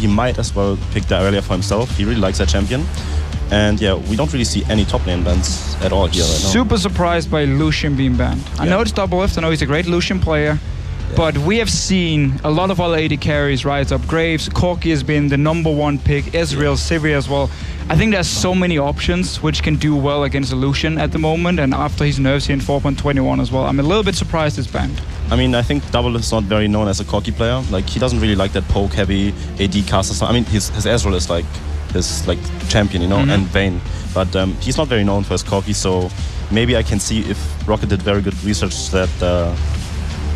might as well pick the Aurelia for himself. He really likes that champion. And yeah, we don't really see any top lane bans at all here right now. Super surprised by Lucian being banned. I know it's Doublelift, I know he's a great Lucian player, but we have seen a lot of other AD carries rise up. Graves, Corki has been the #1 pick, Ezreal, Sivir as well. I think there's so many options which can do well against Lucian at the moment, and after his nerfs here in 4.21 as well. I'm a little bit surprised it's banned. I mean, I think Doublelift is not very known as a Corki player. Like, he doesn't really like that poke-heavy AD caster. I mean, his Ezreal is like his champion, you know, and Vayne. But he's not very known for his Corki, so maybe I can see if ROCCAT did very good research that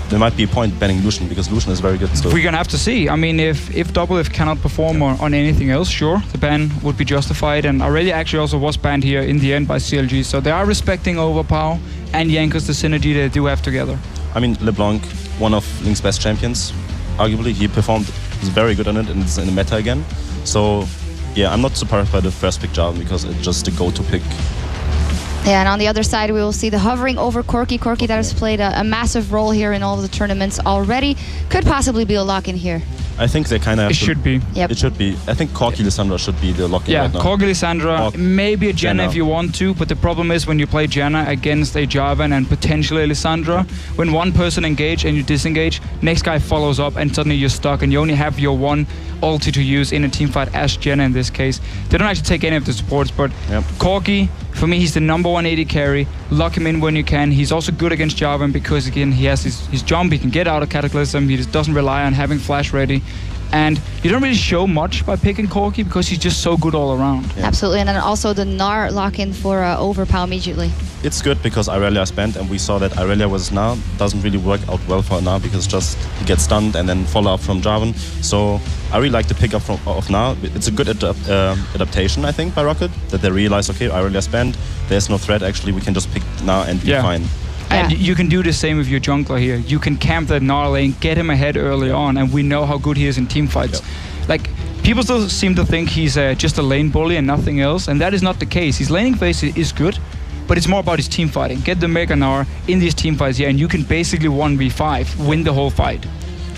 there might be a point banning Lucian, because Lucian is very good still. We're gonna have to see. I mean, if Doublelift cannot perform on anything else, sure, the ban would be justified. And Aurelia actually also was banned here in the end by CLG, so they are respecting Overpower and Jankos, the synergy they do have together. I mean, LeBlanc, one of Link's best champions, arguably. He performed, he's very good on it, and it's in the meta again. So yeah, I'm not surprised by the first pick Jarvan, because it's just the go-to pick. Yeah, and on the other side, we will see the hovering over Corki. Corki that has played a massive role here in all of the tournaments already. Could possibly be a lock-in here. I think they kind of It should be. Yep. It should be. I think Corki Lissandra should be the lock-in right now. Yeah, Corki Lissandra, maybe a Janna if you want to, but the problem is when you play Janna against a Jarvan and potentially a Lissandra, when one person engage and you disengage, next guy follows up and suddenly you're stuck and you only have your one ulti to use in a team fight as Janna in this case. They don't actually take any of the supports, but Corki, for me, he's the #1 AD carry. Lock him in when you can. He's also good against Jarvan because, again, he has his jump. He can get out of Cataclysm. He just doesn't rely on having flash ready. And you don't really show much by picking Corki because he's just so good all around. Yeah. Absolutely, and then also the Gnar lock-in for Overpower immediately. It's good because Aurelia is banned, and we saw that Aurelia was Gnar doesn't really work out well for Gnar, because just he gets stunned and then follow up from Jarvan. So I really like the pickup of Gnar. It's a good adaptation, I think, by ROCCAT, that they realize, okay, Aurelia's banned, there's no threat actually, we can just pick Gnar and be fine. And you can do the same with your jungler here. You can camp that Gnar lane, get him ahead early on, and we know how good he is in team fights. Like, people still seem to think he's just a lane bully and nothing else, and that is not the case. His laning phase is good, but it's more about his team fighting. Get the Mega Gnar in these team fights here, and you can basically 1v5, win the whole fight.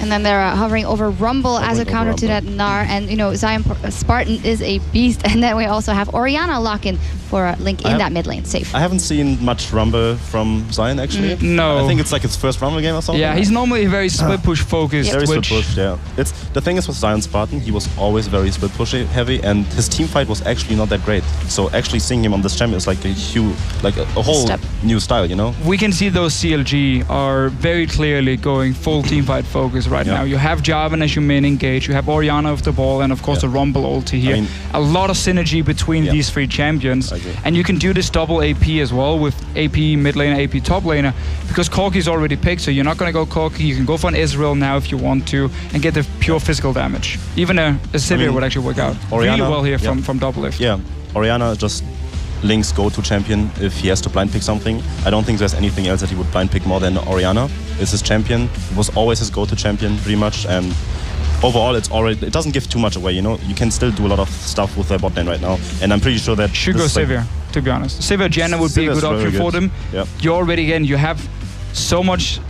And then they're hovering over Rumble as a counter to that Gnar. And, you know, Zion Spartan is a beast. And then we also have Orianna lock-in for Link in that mid lane. Safe. I haven't seen much Rumble from Zion, actually. No. I think it's like his first Rumble game or something. Yeah, he's normally very split push focused. Very split push, yeah. The thing is with Zion Spartan, he was always very split push heavy, and his team fight was actually not that great. So actually seeing him on this champion is like a huge, like a whole new style, you know? We can see those CLG are very clearly going full team fight focus right now. You have Jarvan as your main engage, you have Orianna with the ball, and of course the Rumble ulti here. I mean, a lot of synergy between these three champions. And you can do this double AP as well with AP mid laner, AP top laner, because Corki's already picked, so you're not going to go Corki. You can go for an Ezreal now if you want to, and get the pure physical damage. Even a Sivir would actually work out Orianna, really well here from Doublelift. Yeah, Orianna is just Link's go-to champion if he has to blind pick something. I don't think there's anything else that he would blind pick more than Orianna. It's his champion. It was always his go-to champion, pretty much, and overall it doesn't give too much away, you know? You can still do a lot of stuff with their bot lane right now, and I'm pretty sure that... Should go Sivir, to be honest. Sivir Janna would be a good option for them. You already, again, you have so much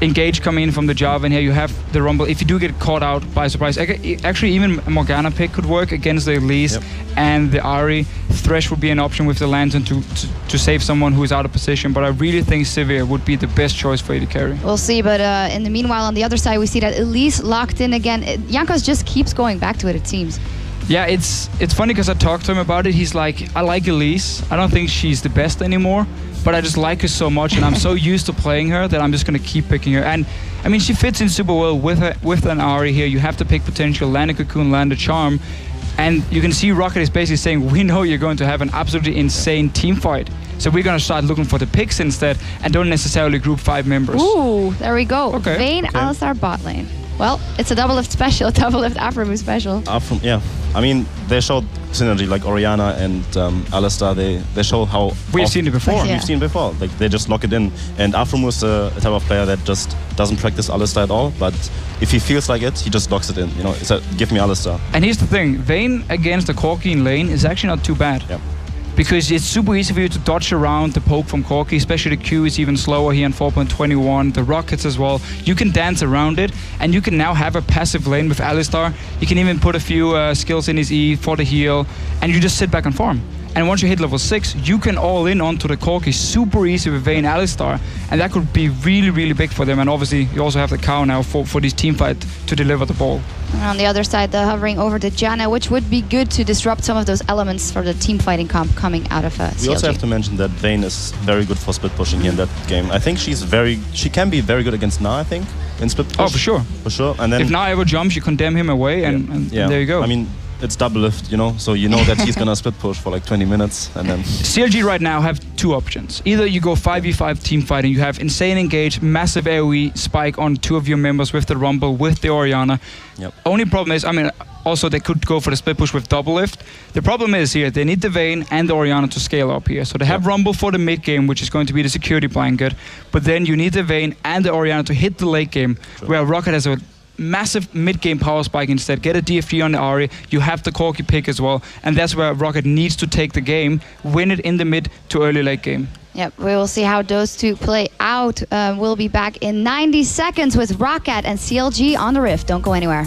engage coming in from the Jarvan here. You have the Rumble. If you do get caught out by surprise, actually even a Morgana pick could work against the Elise and the Ahri. Thresh would be an option with the Lantern to save someone who is out of position, but I really think Sivir would be the best choice for you to carry. We'll see, but in the meanwhile, on the other side, we see that Elise locked in again. Jankos just keeps going back to it seems. Yeah, it's funny because I talked to him about it. He's like, I like Elise. I don't think she's the best anymore, but I just like her so much, and I'm so used to playing her that I'm just going to keep picking her. And I mean, she fits in super well with an Ahri here. You have to pick potential, land a Cocoon, land a Charm, and you can see ROCCAT is basically saying, we know you're going to have an absolutely insane team fight, so we're going to start looking for the picks instead, and don't necessarily group 5 members. Ooh, there we go. Okay. Vayne, Alistar bot lane. Well, it's a Doublelift special, Doublelift Aphromoo special. Yeah, I mean, they showed synergy, like Orianna and Alistar, they show how... We've seen it before. We've seen it before. Like, they just lock it in. And Aphromoo is a type of player that just doesn't practice Alistar at all, but if he feels like it, he just locks it in. You know, it's a, give me Alistar. And here's the thing, Vayne against the Corki in lane is actually not too bad. Yeah. because it's super easy for you to dodge around the poke from Corki, especially the Q is even slower here in 4.21, the rockets as well. You can dance around it, and you can now have a passive lane with Alistar. You can even put a few skills in his E for the heal, and you just sit back and farm. And once you hit level 6, you can all in onto the Corki super easy with Vayne Alistar, and that could be really, really big for them. And obviously, you also have the cow now for this team fight to deliver the ball. And on the other side, the hovering over to Janna, which would be good to disrupt some of those elements for the team fighting comp coming out of CLG. We also have to mention that Vayne is very good for split pushing here in that game. I think she can be very good against Na, I think, in split push. Oh, for sure. For sure. And then if Na ever jumps, you condemn him away, and there you go. I mean, it's double lift, you know, so you know that he's gonna split push for like 20 minutes, and then CLG right now have two options. Either you go 5v5 team fighting, you have insane engage, massive AoE spike on 2 of your members with the Rumble, with the Orianna. Yep. Only problem is, I mean, also they could go for the split push with double lift. The problem is here, they need the Vayne and the Orianna to scale up here. So they have Rumble for the mid game, which is going to be the security blanket, but then you need the Vayne and the Orianna to hit the late game, where ROCCAT has a massive mid-game power spike instead. Get a DFG on the Ahri, you have the Corki pick as well, and that's where ROCCAT needs to take the game, win it in the mid to early late game. Yep, we will see how those two play out. We'll be back in 90 seconds with ROCCAT and CLG on the Rift. Don't go anywhere.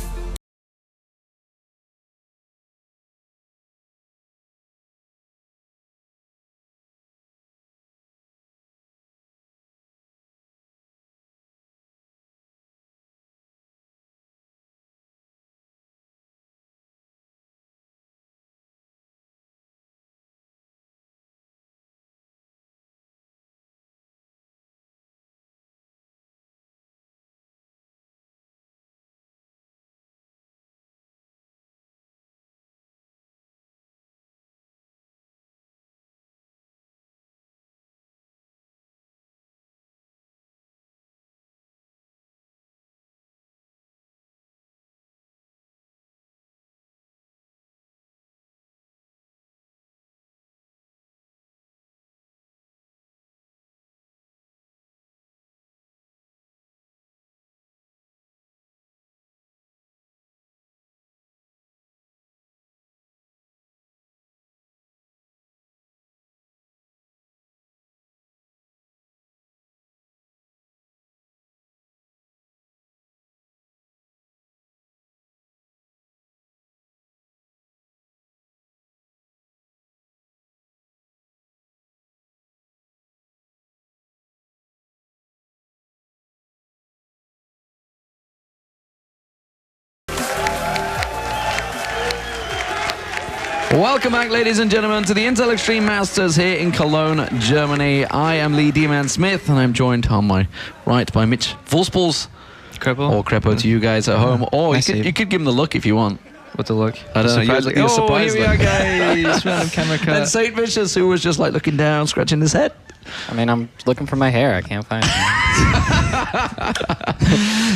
Welcome back, ladies and gentlemen, to the Intel Extreme Masters here in Cologne, Germany. I am Lee D-Man Smith, and I'm joined on my right by Mitch Wolfsballs. Crepo. Or Crepo to you guys at home. Or you could give him the look if you want. What the look? I don't know. You're surprised. Here we are, guys. Random camera cut. And Saint Vicious, who was just like looking down, scratching his head. I mean, I'm looking for my hair. I can't find it.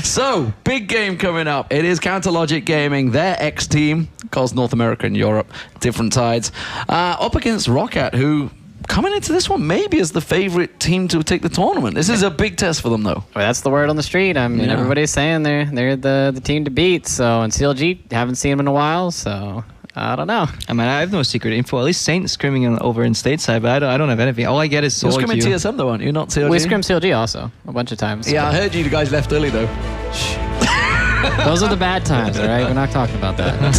So, big game coming up. It is Counterlogic Gaming, their ex-team, of course, North America and Europe, different sides, up against ROCCAT, who coming into this one maybe as the favorite team to take the tournament. This is a big test for them, though. Well, that's the word on the street. I mean, everybody's saying they're the team to beat. So, and CLG, haven't seen them in a while, so I don't know. I mean, I have no secret info. At least Saint screaming over in stateside, but I don't have anything. All I get is You're scrimming TSM though, aren't you? Not CLG? We scrimmed CLG also a bunch of times. Yeah, I heard you guys left early though. Those are the bad times, all right? We're not talking about that.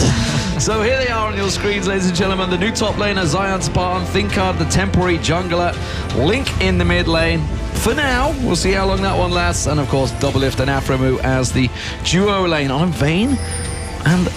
So here they are on your screens, ladies and gentlemen. The new top laner, Zion Spartan, Thinkard, the temporary jungler, Link in the mid lane. For now, we'll see how long that one lasts. And of course, Doublelift and Afromu as the duo lane on Vayne and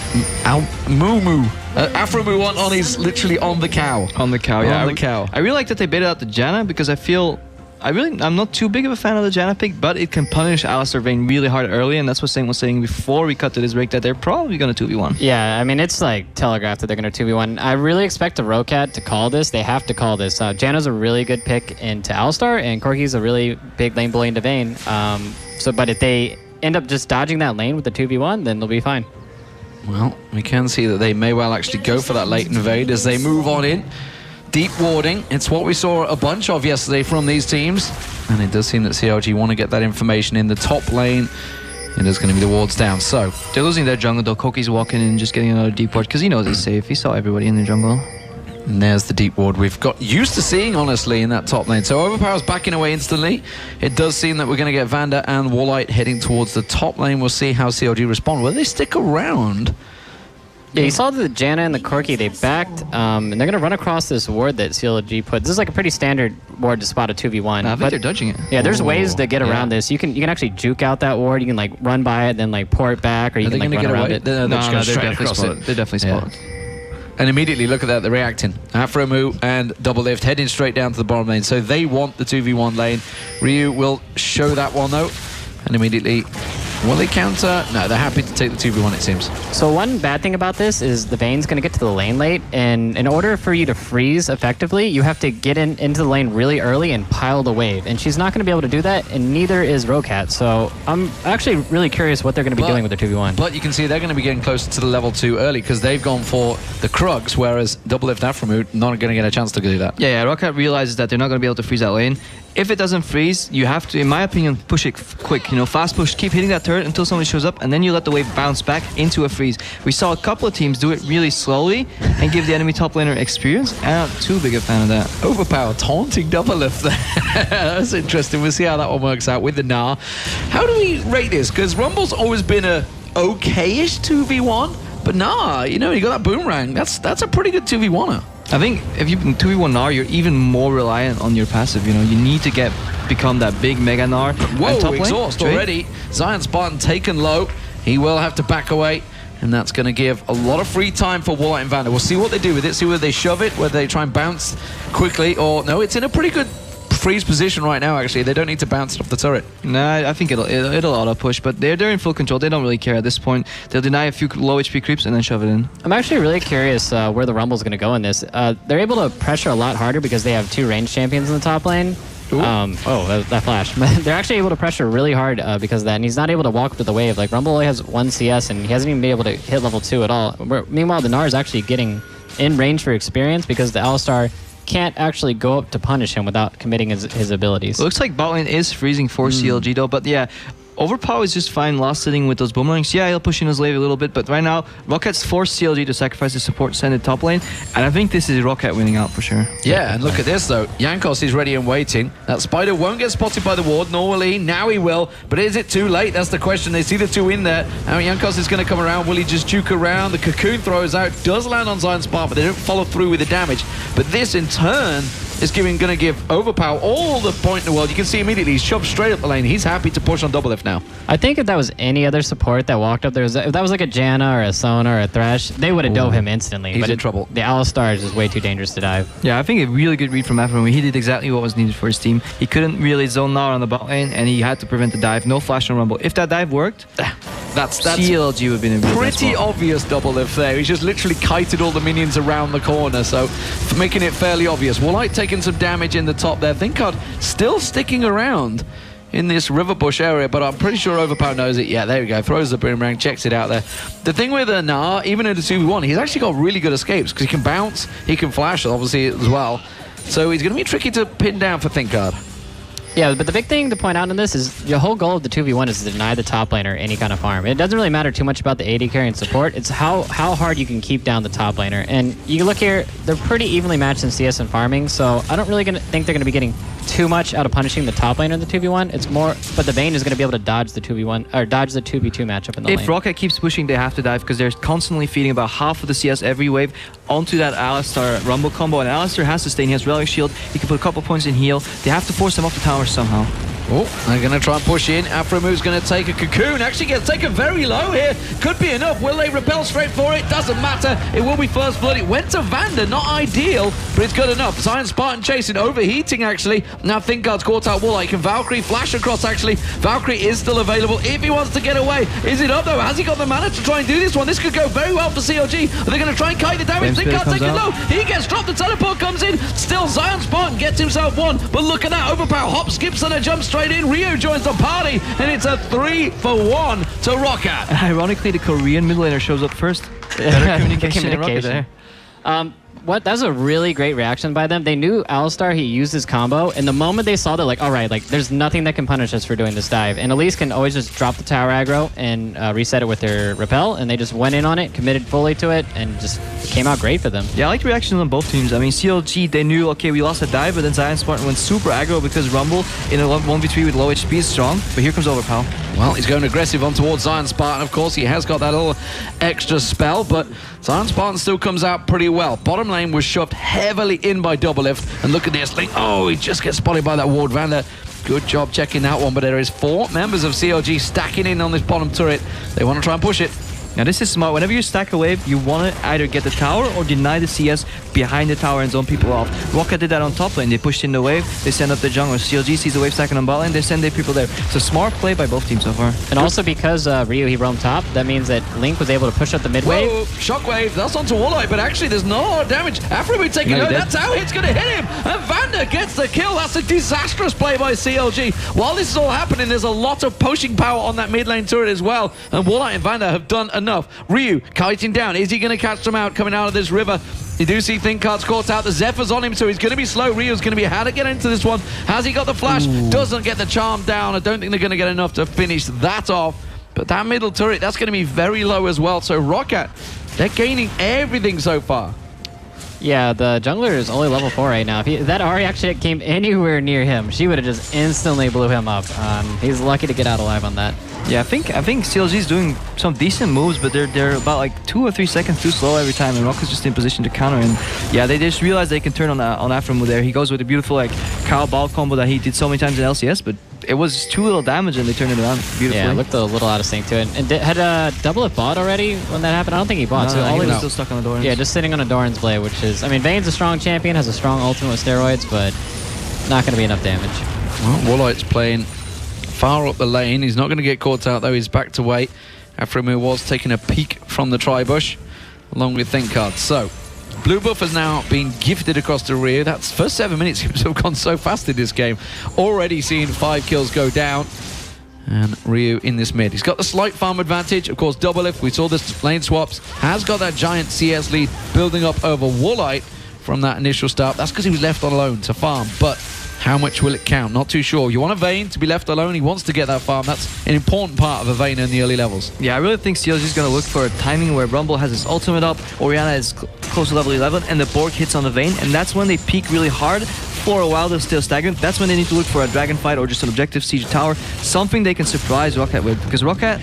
Mumu. Afromu on is literally on the cow. On the cow, yeah. On the cow. I really like that they baited out the Janna because I feel... I'm not too big of a fan of the Janna pick, but it can punish Alistar Vayne really hard early, and that's what Saint was saying before we cut to this break, that they're probably going to 2v1. Yeah, I mean, it's like telegraphed that they're going to 2v1. I really expect the ROCCAT to call this. They have to call this. Janna's a really good pick into Alistar, and Corki's a really big lane bully into Vayne. But if they end up just dodging that lane with the 2v1, then they'll be fine. Well, we can see that they may well actually go for that late invade as they move on in. Deep warding, it's what we saw a bunch of yesterday from these teams. And it does seem that CLG want to get that information in the top lane. It is going to be the wards down, so. They're losing their jungle though. Koki's walking in and just getting another deep ward because he knows he's safe. He saw everybody in the jungle. And there's the deep ward we've got used to seeing, honestly, in that top lane. So Overpower's backing away instantly. It does seem that we're going to get Vander and Wallite heading towards the top lane. We'll see how CLG respond. Will they stick around? Yeah, you saw the Janna and the Corki, they backed, and they're going to run across this ward that CLG put. This is like a pretty standard ward to spot a 2v1. I think they're dodging it. Yeah, there's ways to get around this. You can actually juke out that ward. You can like run by it, then like pour it back, or you can like run around it. No, they're definitely spotted. They're definitely spotted. And immediately, look at that, they're reacting. Afromu and Double Lift heading straight down to the bottom lane. So they want the 2v1 lane. Ryu will show that one, though. And immediately, will they counter? No, they're happy to take the 2v1, it seems. So one bad thing about this is the Vayne's going to get to the lane late. And in order for you to freeze effectively, you have to get into the lane really early and pile the wave. And she's not going to be able to do that, and neither is ROCCAT. So I'm actually really curious what they're going to be doing with their 2v1. But you can see they're going to be getting closer to the level 2 early because they've gone for the Krugs, whereas Double Lift Afromu not going to get a chance to do that. Yeah, ROCCAT realizes that they're not going to be able to freeze that lane. If it doesn't freeze, you have to, in my opinion, push it quick. You know, fast push, keep hitting that turret until somebody shows up, and then you let the wave bounce back into a freeze. We saw a couple of teams do it really slowly and give the enemy top laner experience. I'm not too big a fan of that. Overpower taunting Double Lift there. That's interesting. We'll see how that one works out with the Gnar. How do we rate this? Because Rumble's always been a okay-ish 2v1, but Gnar, you know, you got that boomerang. That's a pretty good 2v1er. I think if you 2v1 Gnar, you're even more reliant on your passive. You know, you need to become that big mega Gnar. Whoa, top exhaust already. Zion Spartan taken low. He will have to back away, and that's going to give a lot of free time for Wallite and Vander. We'll see what they do with it. See whether they shove it, whether they try and bounce quickly, or no. It's in a pretty good freeze position right now. Actually, they don't need to bounce it off the turret. Nah, I think it'll auto push, but they're in full control. They don't really care at this point. They'll deny a few low HP creeps and then shove it in. I'm actually really curious where the Rumble's going to go in this. They're able to pressure a lot harder because they have 2 ranged champions in the top lane. That flash. They're actually able to pressure really hard because of that, and he's not able to walk up to the wave. Like, Rumble only has 1 CS, and he hasn't even been able to hit level 2 at all. Meanwhile, the Gnar is actually getting in range for experience because the Alistar can't actually go up to punish him without committing his abilities. Looks like bot lane is freezing for CLG though, but yeah, Overpower is just fine last sitting with those boomerangs. Yeah, he'll push in his wave a little bit, but right now, ROCCAT's forced CLG to sacrifice his support, send it top lane, and I think this is ROCCAT winning out for sure. Yeah, and look at this though. Jankos is ready and waiting. That Spider won't get spotted by the ward, nor will he. Now he will, but is it too late? That's the question. They see the 2 in there. Now Jankos is going to come around. Will he just juke around? The cocoon throws out, does land on Zion Spark, but they don't follow through with the damage. But this in turn is going to give Overpower all the point in the world. You can see immediately he's shoved straight up the lane. He's happy to push on Double Lift now. I think if that was any other support that walked up there, if that was like a Janna or a Sona or a Thresh, they would have dove him instantly. He's in trouble. The Alistar is just way too dangerous to dive. Yeah, I think a really good read from Afro. He did exactly what was needed for his team. He couldn't really zone Gnar on the bot lane, and he had to prevent the dive. No flash on Rumble. If that dive worked, that's CLG would have been a pretty obvious Double Lift there. He's just literally kited all the minions around the corner, so for making it fairly obvious. Wallite taking some damage in the top there. Thinkard still sticking around in this river bush area, but I'm pretty sure Overpower knows it. Yeah, there we go. Throws the boomerang, checks it out there. The thing with Gnar, even in the 2v1, he's actually got really good escapes because he can bounce, he can flash, obviously, as well. So he's going to be tricky to pin down for Thinkard. Yeah, but the big thing to point out in this is the whole goal of the 2v1 is to deny the top laner any kind of farm. It doesn't really matter too much about the AD carry and support. It's how hard you can keep down the top laner. And you look here, they're pretty evenly matched in CS and farming, so I don't really think they're going to be getting too much out of punishing the top laner in the 2v1. It's more, but the Vayne is going to be able to dodge the 2v1 or dodge the 2v2 matchup in the lane. If ROCCAT keeps pushing, they have to dive because they're constantly feeding about half of the CS every wave onto that Alistar Rumble combo, and Alistar has to stay. He has Relic Shield. He can put a couple points in heal. They have to force him off the tower somehow. Oh, they're going to try and push in. Afromu's going to take a cocoon. Actually gets taken very low here. Could be enough. Will they repel straight for it? Doesn't matter. It will be first blood. It went to Vander. Not ideal, but it's good enough. Zion Spartan chasing. Overheating, actually. Now Thinkard's caught out Wallite. Can Valkyrie flash across, actually? Valkyrie is still available if he wants to get away. Is it up, though? Has he got the mana to try and do this one? This could go very well for CLG. Are they going to try and kite the damage? Thinkard taking low. He gets dropped. The teleport comes in. Still, Zion Spartan gets himself one. But look at that. Overpower. Hop, skips, and a jump straight in. Rio joins the party, and it's a 3-for-1 to ROCCAT. Ironically, the Korean mid laner shows up first. Better communication there. That was a really great reaction by them. They knew Alistar, he used his combo, and the moment they saw that, like, all right, like, there's nothing that can punish us for doing this dive. And Elise can always just drop the tower aggro and reset it with their repel, and they just went in on it, committed fully to it, and just came out great for them. Yeah, I like the reactions on both teams. I mean, CLG, they knew, okay, we lost a dive, but then Zion Spartan went super aggro because Rumble in a 1v3 with low HP is strong. But here comes Overpower. Well, he's going aggressive on towards Zion Spartan. Of course, he has got that little extra spell, but Zion Spartan still comes out pretty well. Bottom lane was shoved heavily in by Doublelift, and look at this. Oh, he just gets spotted by that ward. Vander, good job checking that one, but there is 4 members of CLG stacking in on this bottom turret. They want to try and push it. Now this is smart. Whenever you stack a wave, you want to either get the tower or deny the CS behind the tower and zone people off. ROCCAT did that on top lane. They pushed in the wave, they send up the jungle. CLG sees the wave stacking on bot lane, they send their people there. It's a smart play by both teams so far. And also because Ryu, he roamed top, that means that Link was able to push up the mid wave. Whoa, shockwave, that's onto Walleye, but actually there's no lot of damage. Afroboot taking it, that's how hit's going to hit him. And Vander gets the kill. That's a disastrous play by CLG. While this is all happening, there's a lot of pushing power on that mid lane turret as well. And Walleye and Vander have done enough. Ryu kiting down. Is he going to catch them out coming out of this river? You do see Thinkard's caught out. The Zephyr's on him, so he's going to be slow. Ryu's going to be how to get into this one. Has he got the flash? Ooh. Doesn't get the charm down. I don't think they're going to get enough to finish that off. But that middle turret, that's going to be very low as well. So ROCCAT, they're gaining everything so far. Yeah, the jungler is only level 4 right now. If that Ahri actually came anywhere near him, she would have just instantly blew him up. He's lucky to get out alive on that. Yeah, I think CLG is doing some decent moves, but they're about like 2 or 3 seconds too slow every time, and ROCCAT's just in position to counter. And yeah, they just realized they can turn on Aframu there. He goes with a beautiful like cow ball combo that he did so many times in LCS, but it was too little damage and they turned it around beautifully. Yeah, it looked a little out of sync to it. And had Doublelift bought already when that happened? I don't think he bought. No, so all he was still stuck on the Doran's. Yeah, just sitting on a Doran's blade, which is, I mean, Vayne's a strong champion, has a strong ultimate with steroids, but not going to be enough damage. Well, Wallight's playing far up the lane. He's not going to get caught out though. He's back to wait. Aframu was taking a peek from the tri-bush along with Thinkard. So blue buff has now been gifted across to Ryu. That's first 7 minutes seems to have gone so fast in this game. Already seeing 5 kills go down. And Ryu in this mid. He's got the slight farm advantage. Of course, Doublelift, we saw this lane swaps, has got that giant CS lead building up over Wallight from that initial start. That's because he was left alone to farm. But how much will it count? Not too sure. You want a Vayne to be left alone. He wants to get that farm. That's an important part of a Vayne in the early levels. Yeah, I really think CLG is going to look for a timing where Rumble has his ultimate up, Orianna is close to level 11, and the Borg hits on the Vayne, and that's when they peak really hard. For a while, they're still stagnant. That's when they need to look for a dragon fight or just an objective siege tower, something they can surprise ROCCAT with. Because ROCCAT,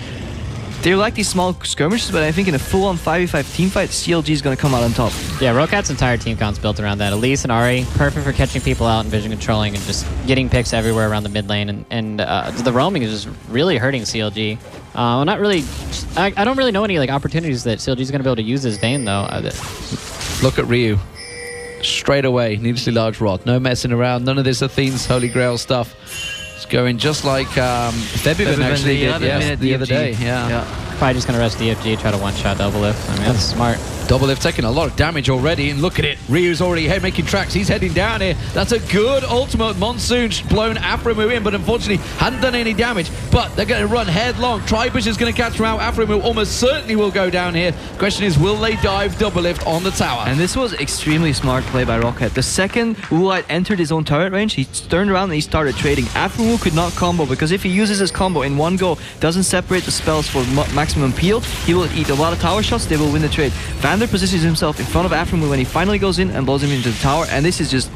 they like these small skirmishes, but I think in a full-on 5v5 team fight, CLG is going to come out on top. Yeah, ROCCAT's entire team count's built around that. Elise and Ahri, perfect for catching people out and vision controlling and just getting picks everywhere around the mid lane. And the roaming is just really hurting CLG. Well, not really. I don't really know any like opportunities that CLG is going to be able to use this Vayne though. Look at Ryu. Straight away, needlessly large rod. No messing around. None of this Athene's Holy Grail stuff. It's going just like Febiven actually did the other day. Yeah. Probably just going to rest DFG, try to one-shot Doublelift. I mean, that's smart. Doublelift taking a lot of damage already, and look at it. Ryu's already making tracks. He's heading down here. That's a good ultimate. Monsoon blown Aframu in, but unfortunately hadn't done any damage. But they're going to run headlong. Tribush is going to catch him out. Aframu almost certainly will go down here. Question is, will they dive Doublelift on the tower? And this was extremely smart play by ROCCAT. The second Woolite entered his own turret range, he turned around and he started trading. Aframu could not combo, because if he uses his combo in one go, doesn't separate the spells for maximum peel, he will eat a lot of tower shots, they will win the trade. Vander positions himself in front of Aframu when he finally goes in and blows him into the tower, and this is just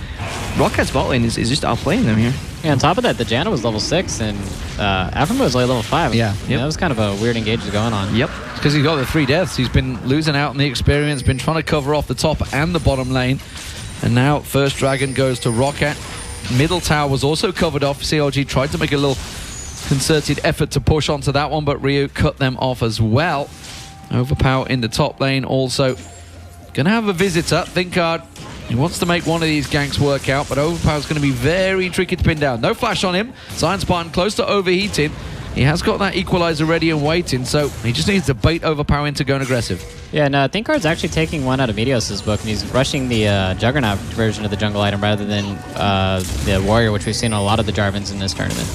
ROCCAT's bot lane is just outplaying them here. Yeah, on top of that, the Janna was level 6 and Aframu was only level 5. Yeah, that was kind of a weird engage going on. Yep. Because he's got the 3 deaths. He's been losing out on the experience, been trying to cover off the top and the bottom lane. And now first dragon goes to ROCCAT. Middle tower was also covered off. CLG tried to make a little concerted effort to push onto that one, but Ryu cut them off as well. Overpower in the top lane also. Gonna have a visitor, Thinkard. He wants to make one of these ganks work out, but Overpower's gonna be very tricky to pin down. No flash on him. Zion Spartan close to overheating. He has got that equalizer ready and waiting, so he just needs to bait Overpower into going aggressive. Yeah, and Thinkard's actually taking one out of Meteos' book, and he's rushing the Juggernaut version of the jungle item rather than the Warrior, which we've seen on a lot of the Jarvans in this tournament.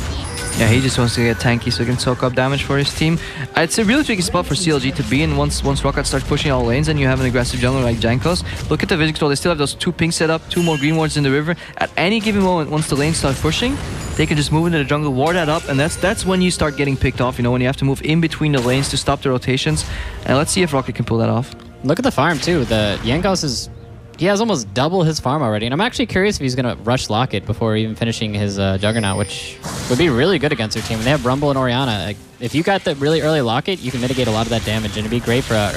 Yeah, he just wants to get tanky so he can soak up damage for his team. It's a really tricky spot for CLG to be in once ROCCAT starts pushing all lanes and you have an aggressive jungler like Jankos. Look at the vision control. They still have those 2 pings set up, 2 more green wards in the river. At any given moment, once the lanes start pushing, they can just move into the jungle, ward that up, and that's when you start getting picked off, you know, when you have to move in between the lanes to stop the rotations. And let's see if ROCCAT can pull that off. Look at the farm too. The Jankos he has almost double his farm already, and I'm actually curious if he's going to rush Locket before even finishing his Juggernaut, which would be really good against their team. And they have Rumble and Orianna. Like, if you got the really early Locket, you can mitigate a lot of that damage, and it'd be great for an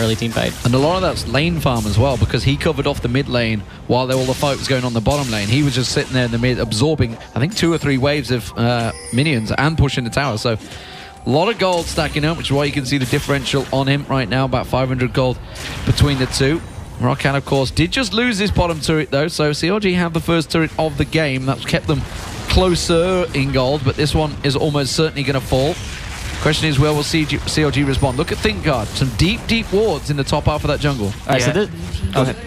early team fight. And a lot of that's lane farm as well, because he covered off the mid lane while all the fight was going on the bottom lane. He was just sitting there in the mid, absorbing, I think, 2 or 3 waves of minions and pushing the tower. So a lot of gold stacking up, which is why you can see the differential on him right now, about 500 gold between the two. ROCCAT, of course, did just lose his bottom turret, though, so CLG have the first turret of the game. That's kept them closer in gold, but this one is almost certainly going to fall. Question is, where will CLG respond? Look at ThinkGuard. Some deep, deep wards in the top half of that jungle. All right, so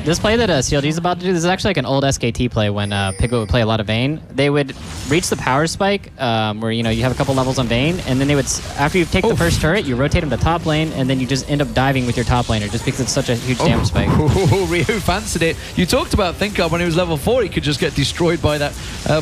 this play that CLG is about to do, this is actually like an old SKT play when Piglet would play a lot of Vayne. They would reach the power spike where, you know, you have a couple levels on Vayne, and then they would, after you take the first turret, you rotate him to top lane, and then you just end up diving with your top laner just because it's such a huge damage spike. Ryu fancied it. You talked about ThinkGuard when he was level 4, he could just get destroyed by that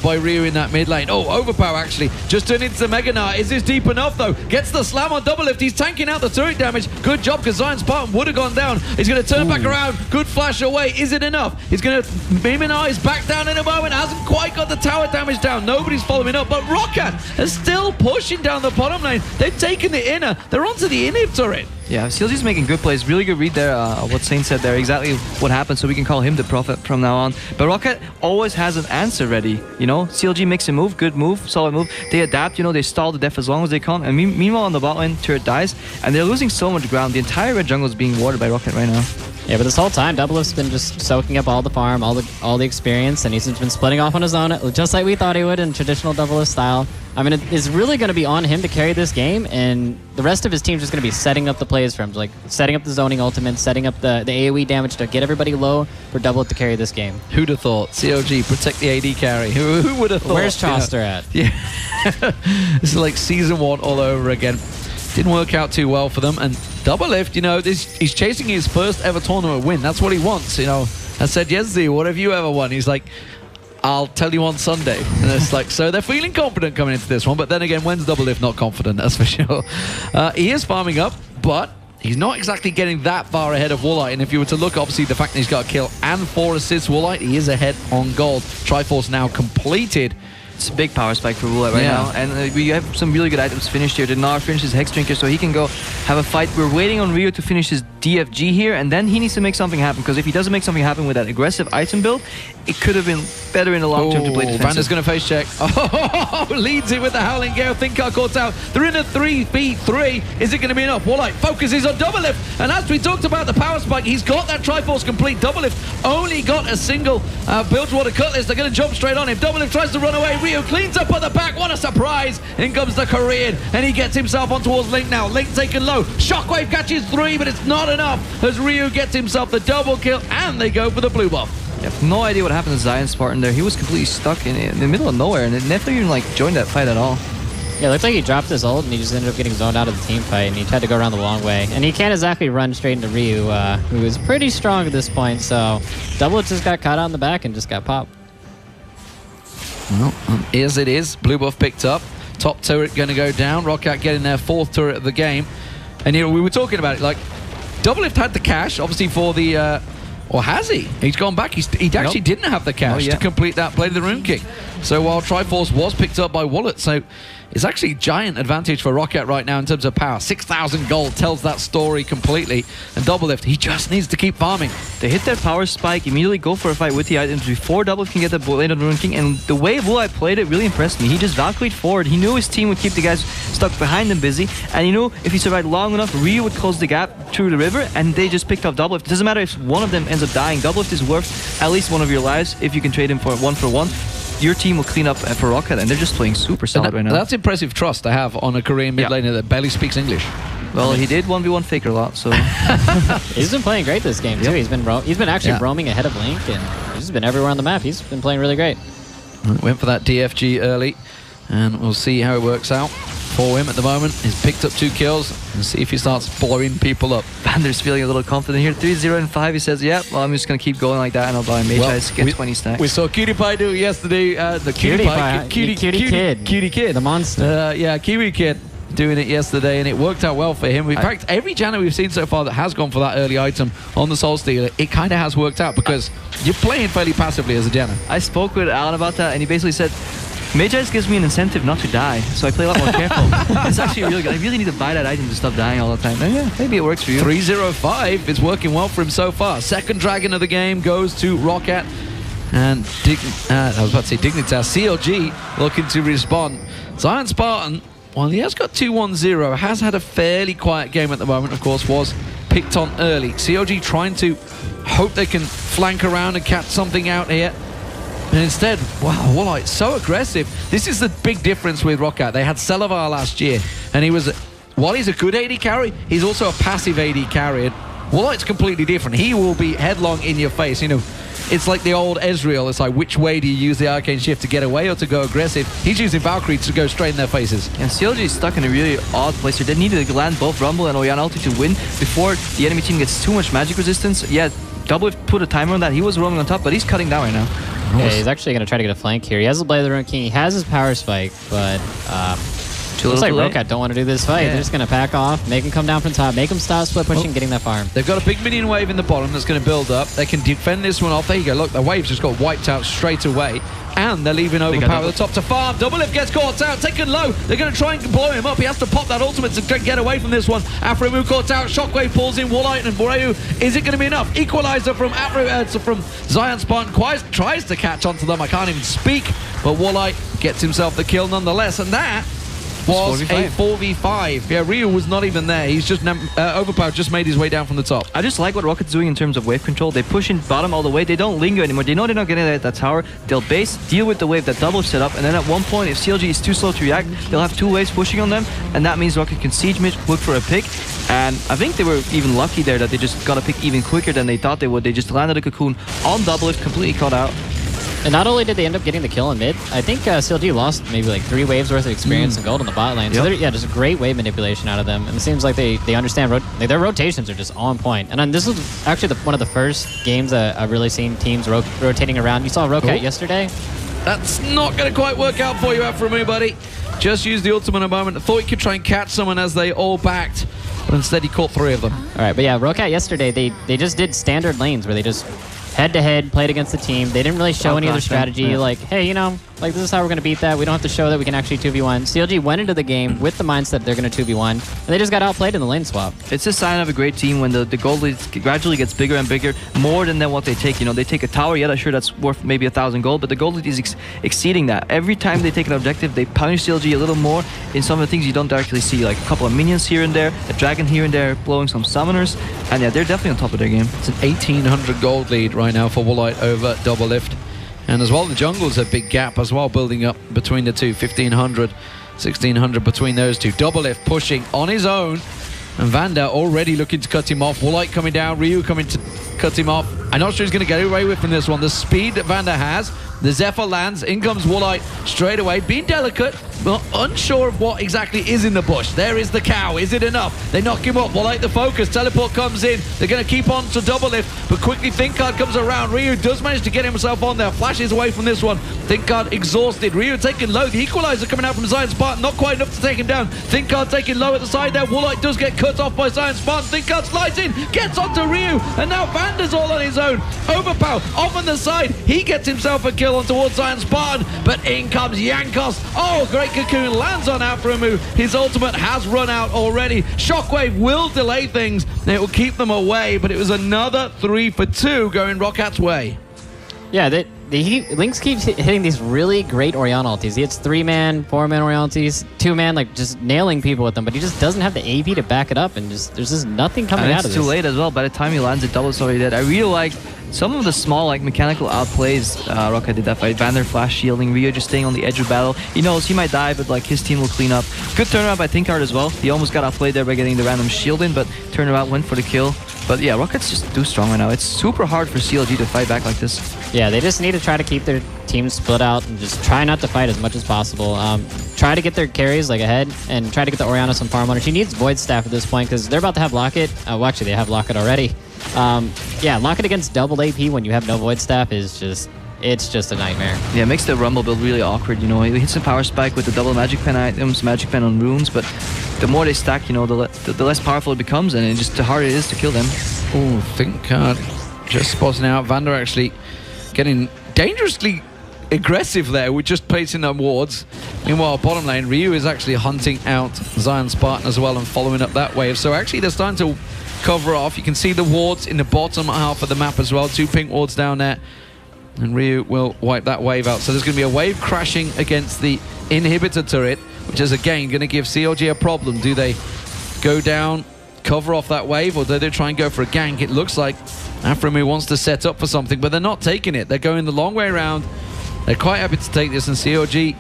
by Ryu in that mid lane. Oh, Overpower actually just turned into Mega Knight. Is this deep enough though? Gets the slam on double lift. He's tanking out the turret damage. Good job, because Zion Spartan would have gone down. He's going to turn back around. Good flash away. Is it enough? He's going to Mimina back down in a moment. Hasn't quite got the tower damage down. Nobody's following up, but ROCCAT is still pushing down the bottom lane. They've taken the inner. They're onto the inner turret. Yeah, CLG's making good plays. Really good read there, what Saint said there, exactly what happened, so we can call him the prophet from now on. But ROCCAT always has an answer ready, you know? CLG makes a move, good move, solid move. They adapt, you know, they stall the def as long as they can. And meanwhile on the bot lane, turret dies, and they're losing so much ground. The entire red jungle is being warded by ROCCAT right now. Yeah, but this whole time, Doublelift's been just soaking up all the farm, all the experience, and he's been splitting off on his own, just like we thought he would in traditional Doublelift style. I mean, it is really going to be on him to carry this game, and the rest of his team's just going to be setting up the plays for him, like setting up the zoning ultimate, setting up the AoE damage to get everybody low for Doublelift to carry this game. Who'd have thought? CLG, protect the AD carry. Who would have thought? Where's Choster at? Yeah. This is like season 1 all over again. Didn't work out too well for them, and Doublelift, you know, he's chasing his first ever tournament win. That's what he wants, you know. I said, yes, Z, what have you ever won? He's like, I'll tell you on Sunday. And it's like, so they're feeling confident coming into this one, but then again, when's Doublelift not confident? That's for sure. He is farming up, but he's not exactly getting that far ahead of Woolite. And if you were to look, obviously, the fact that he's got a kill and 4 assists, Woolite, he is ahead on gold. Triforce now completed. It's a big power spike for Woolite right now, and we have some really good items finished here. Dinar finishes Hex Drinker, so he can go have a fight. We're waiting on Rio to finish his DFG here, and then he needs to make something happen, because if he doesn't make something happen with that aggressive item build, it could have been better in the long term to play defensive. Vander's going to face check. Oh, leads it with the Howling Gale. ThinkGuard caught out. They're in a 3v3. Is it going to be enough? Woolite focuses on Doublelift, and as we talked about the power spike, he's got that Triforce complete. Doublelift only got a single Bilgewater Cutlass. They're going to jump straight on him. Doublelift tries to run away. Rio cleans up at the back. What a surprise. In comes the Korean, and he gets himself on towards Link now. Link taken low. Shockwave catches 3, but it's not enough as Ryu gets himself the double kill, and they go for the blue buff. I have no idea what happened to Zion Spartan there. He was completely stuck in the middle of nowhere, and it never even like joined that fight at all. Yeah, it looks like he dropped his ult, and he just ended up getting zoned out of the team fight, and he tried to go around the long way. And he can't exactly run straight into Ryu, who is pretty strong at this point, so Doublelift just got caught out in the back and just got popped. Well, as it is, blue buff picked up. Top turret going to go down. ROCCAT getting their 4th turret of the game. And, you know, we were talking about it, like, Doublelift had the cash, obviously, for the... or has he? He's gone back. He actually didn't have the cash to complete that Blade of the Rune Kick. So while Triforce was picked up by Wallet, so it's actually giant advantage for ROCCAT right now in terms of power. 6,000 gold tells that story completely. And Doublelift, he just needs to keep farming. They hit their power spike, immediately go for a fight with the items before Doublelift can get the Blade of the Rune King. And the way Woolite played it really impressed me. He just Valkyrie'd forward. He knew his team would keep the guys stuck behind them busy. And he knew if he survived long enough, Ryu would close the gap through the river, and they just picked up Doublelift. It doesn't matter if one of them ends up dying. Doublelift is worth at least one of your lives if you can trade him for 1-for-1. Your team will clean up for ROCCAT, and they're just playing super solid right now. That's impressive trust to have on a Korean mid laner that barely speaks English. Well, he did 1v1 Faker a lot, so... He's been playing great this game, too. He's been actually roaming ahead of Link, and he's been everywhere on the map. He's been playing really great. Went for that DFG early. And we'll see how it works out for him at the moment. He's picked up 2 kills and see if he starts blowing people up. Vander's feeling a little confident here. 3-0 and 5. He says, yeah, well, I'm just going to keep going like that and I'll buy Mage Eyes, get 20 stacks. We saw Cutie Pie do it yesterday. The Cutie Kid. The monster. Yeah, Kiwi Kid doing it yesterday, and it worked out well for him. In fact, every Janna we've seen so far that has gone for that early item on the Soul Stealer, it kind of has worked out because you're playing fairly passively as a Janna. I spoke with Alan about that, and he basically said, Mage Eyes gives me an incentive not to die, so I play a lot more careful. It's actually really good. I really need to buy that item to stop dying all the time. And yeah, maybe it works for you. 3-0-5 is working well for him so far. Second dragon of the game goes to ROCCAT. And I was about to say Dignitas. CLG looking to respond. Zion Spartan, well, he has got 2-1-0. Has had a fairly quiet game at the moment, of course, was picked on early. CLG trying to hope they can flank around and catch something out here. And instead, wow, Woolite so aggressive. This is the big difference with ROCCAT. They had Selavar last year, and he was, while he's a good AD carry, he's also a passive AD carry. And Woolite's completely different. He will be headlong in your face. You know, it's like the old Ezreal. It's like, which way do you use the Arcane Shift, to get away or to go aggressive? He's using Valkyrie to go straight in their faces. And CLG is stuck in a really odd place here. They needed to land both Rumble and Orianna ulti to win before the enemy team gets too much magic resistance. Yeah, Doublelift put a timer on that. He was roaming on top, but he's cutting down right now. Yeah, he's actually going to try to get a flank here. He has the Blade of the Ruined King. He has his Power Spike, but looks like ROCCAT don't want to do this fight. Yeah. They're just going to pack off, make him come down from top, make him stop split pushing, getting that farm. They've got a big minion wave in the bottom that's going to build up. They can defend this one off. There you go. Look, the waves just got wiped out straight away. And they're leaving Overpower at the top to farm. Doublelift gets caught out, taken low. They're going to try and blow him up. He has to pop that ultimate to get away from this one. Aphromoo caught out. Shockwave pulls in Woolite and Boreu. Is it going to be enough? Equalizer from from Zion Spartan. Quite tries to catch onto them. I can't even speak. But Woolite gets himself the kill nonetheless. And that was a 4v5. Yeah, Ryu was not even there. He's just Overpower just made his way down from the top. I just like what ROCCAT's doing in terms of wave control. They push in bottom all the way. They don't linger anymore. They know they're not getting at that tower. They'll base, deal with the wave that Double set up, and then at one point, if CLG is too slow to react, they'll have 2 waves pushing on them, and that means ROCCAT can siege mid, look for a pick. And I think they were even lucky there that they just got a pick even quicker than they thought they would. They just landed a cocoon on Doublelift, completely caught out. And not only did they end up getting the kill in mid, I think CLG lost maybe like 3 waves worth of experience and gold in the bot lane. So yeah, just a great wave manipulation out of them. And it seems like they understand, their rotations are just on point. And then this was actually one of the first games that I've really seen teams rotating around. You saw ROCCAT yesterday. That's not going to quite work out for you, Aphromoo, buddy. Just used the ultimate a moment. I thought he could try and catch someone as they all backed, but instead he caught 3 of them. All right, but yeah, ROCCAT yesterday, they just did standard lanes where they just head-to-head played against the team. They didn't really show any other strategy, like, hey, you know, like, this is how we're going to beat that. We don't have to show that we can actually 2v1. CLG went into the game with the mindset they're going to 2v1, and they just got outplayed in the lane swap. It's a sign of a great team when the gold lead gradually gets bigger and bigger, more than what they take. You know, they take a tower, yeah, sure, that's worth maybe 1,000 gold, but the gold lead is exceeding that. Every time they take an objective, they punish CLG a little more in some of the things you don't directly see, like a couple of minions here and there, a dragon here and there, blowing some summoners, and yeah, they're definitely on top of their game. It's an 1,800 gold lead right now for Woolite over Doublelift. And as well, the jungle's a big gap as well, building up between the two. 1,500, 1,600 between those two. Doublelift pushing on his own. And Vander already looking to cut him off. Woolite coming down, Ryu coming to cut him off. I'm not sure he's going to get away with from this one. The speed that Vander has. The Zephyr lands. In comes Woolite straight away. Being delicate, but unsure of what exactly is in the bush. There is the cow. Is it enough? They knock him up. Woolite the focus. Teleport comes in. They're going to keep on to Doublelift, but quickly ThinkCard comes around. Ryu does manage to get himself on there. Flashes away from this one. ThinkCard exhausted. Ryu taking low. The equalizer coming out from Zion Spartan. Not quite enough to take him down. ThinkCard taking low at the side there. Woolite does get cut off by Zion Spartan. ThinkCard slides in. Gets onto Ryu. And now Vander's all on his own. Overpower off on the side. He gets himself a kill on towards Zion Spartan. But in comes Yankos. Oh, great cocoon lands on Aphromoo. His ultimate has run out already. Shockwave will delay things. It will keep them away. But it was another 3 for 2 going ROCCAT's way. Yeah, Lynx keeps hitting these really great Orianna ultis. He hits 3-man, 4-man Orianna ultis, 2-man, like just nailing people with them, but he just doesn't have the AP to back it up, and just there's just nothing coming out of this. It's too late as well. By the time he lands it, Double's already dead. I really like some of the small, like, mechanical outplays ROCCAT did that fight. Vander flash shielding, Ryu just staying on the edge of battle. He knows he might die, but like his team will clean up. Good turnaround by ThinkCard as well. He almost got outplayed there by getting the random shield in, but turnaround went for the kill. But yeah, ROCCAT's just too strong right now. It's super hard for CLG to fight back like this. Yeah, they just need to try to keep their teams split out and just try not to fight as much as possible. Try to get their carries like ahead and try to get the Orianna some farm on her. She needs Void Staff at this point because they're about to have Locket. Well, actually, they have Locket already. Yeah, Locket against double AP when you have no Void Staff is just... It's just a nightmare. Yeah, it makes the Rumble build really awkward, you know. He hits a power spike with the double Magic Pen items, Magic Pen on runes, but the more they stack, you know, the less powerful it becomes, and just the harder it is to kill them. Oh, Thinkard just spotting out. Vander actually getting dangerously aggressive there with just placing them wards. Meanwhile, bottom lane, Ryu is actually hunting out Zion Spartan as well and following up that wave. So actually they're starting to cover off. You can see the wards in the bottom half of the map as well. 2 pink wards down there. And Ryu will wipe that wave out. So there's going to be a wave crashing against the inhibitor turret, which is again going to give CLG a problem. Do they go down, cover off that wave, or do they try and go for a gank? It looks like Afremu wants to set up for something, but they're not taking it. They're going the long way around. They're quite happy to take this, and CLG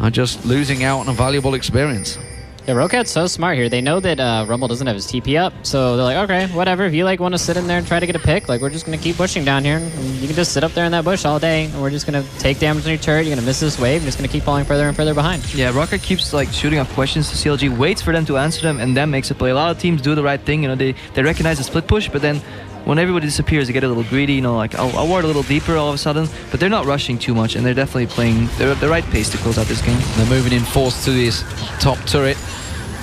are just losing out on a valuable experience. Yeah, ROCCAT's so smart here. They know that Rumble doesn't have his TP up, so they're like, okay, whatever. If you like want to sit in there and try to get a pick, like we're just gonna keep pushing down here. And you can just sit up there in that bush all day, and we're just gonna take damage on your turret. You're gonna miss this wave. You're just gonna keep falling further and further behind. Yeah, ROCCAT keeps like shooting off questions to CLG, waits for them to answer them, and then makes a play. A lot of teams do the right thing, you know. They recognize the split push, but then when everybody disappears, they get a little greedy, you know, like I'll ward a little deeper all of a sudden, but they're not rushing too much, and they're definitely playing the right pace to close out this game. They're moving in force to this top turret.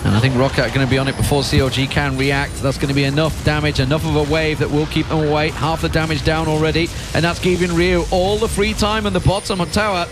And I think ROCCAT are going to be on it before CLG can react. That's going to be enough damage, enough of a wave that will keep them away. Half the damage down already. And that's giving Ryu all the free time on the bottom tower.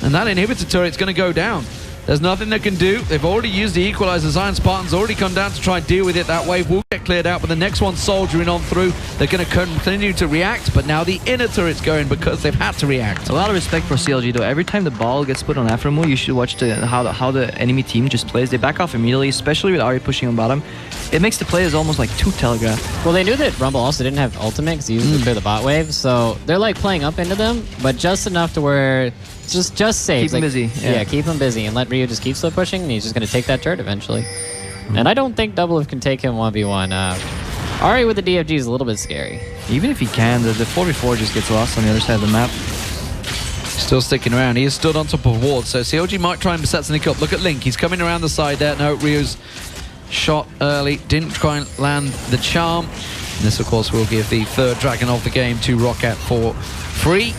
And that inhibitor turret's going to go down. There's nothing they can do. They've already used the equalizer. Zion Spartan's already come down to try and deal with it. That wave will get cleared out, but the next one's soldiering on through. They're going to continue to react, but now the inner turret's going because they've had to react. A lot of respect for CLG though. Every time the ball gets put on Afremu, you should watch how the enemy team just plays. They back off immediately, especially with Ari pushing on bottom. It makes the players almost like too telegraphed. Well, they knew that Rumble also didn't have ultimate because he used to clear the bot wave, so they're like playing up into them, but just enough to where just safe. Keep him busy. Yeah, keep him busy and let Ryu just keep slow pushing, and he's just going to take that turret eventually. And I don't think Doublelift can take him 1v1. Ari with the DFG is a little bit scary. Even if he can, the 4v4 just gets lost on the other side of the map. Still sticking around. He is stood on top of Ward, so CLG might try and set something up. Look at Link. He's coming around the side there. No, Ryu's shot early. Didn't try and land the charm. And this, of course, will give the third dragon of the game to ROCCAT for free.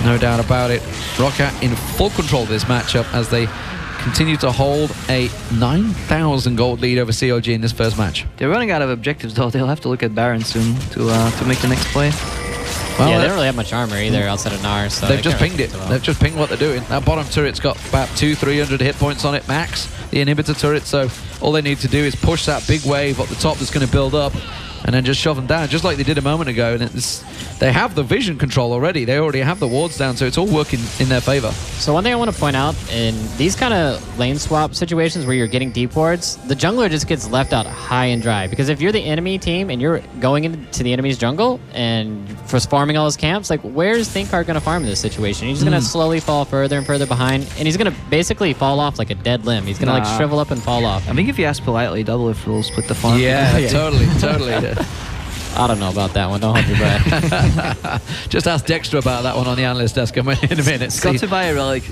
No doubt about it. ROCCAT in full control of this matchup as they continue to hold a 9,000 gold lead over CLG in this first match. They're running out of objectives though. They'll have to look at Baron soon to make the next play. Well, yeah, they don't really have much armor either outside of Gnar, so they've just pinged it. They've just pinged what they're doing. That bottom turret's got about 200-300 hit points on it max, the inhibitor turret, so all they need to do is push that big wave up the top that's going to build up and then just shove them down, just like they did a moment ago. And they have the vision control already. They already have the wards down, so it's all working in their favor. So one thing I want to point out, in these kind of lane swap situations where you're getting deep wards, the jungler just gets left out high and dry. Because if you're the enemy team and you're going into the enemy's jungle and just farming all his camps, like where's Thinkard going to farm in this situation? He's going to slowly fall further and further behind, and he's going to basically fall off like a dead limb. He's going to like shrivel up and fall off. I think if you ask politely, Doublelift will split the farm. Yeah, totally. I don't know about that one. Don't hold your breath. Just ask Dexter about that one on the analyst desk in a minute. It's got to buy a relic,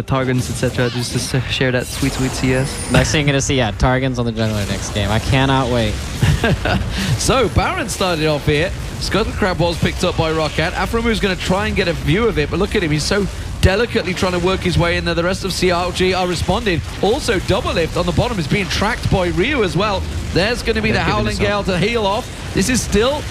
Targons, etc. Just to share that sweet CS. Next thing you're going to see, Targons on the jungler next game. I cannot wait. So, Baron started off here. Scuttle Crab was picked up by ROCCAT. Afremu's going to try and get a view of it, but look at him. He's so delicately trying to work his way in there. The rest of CLG are responding. Also, Doublelift on the bottom is being tracked by Ryu as well. There's going to be the Howling Gale to heal off. This is still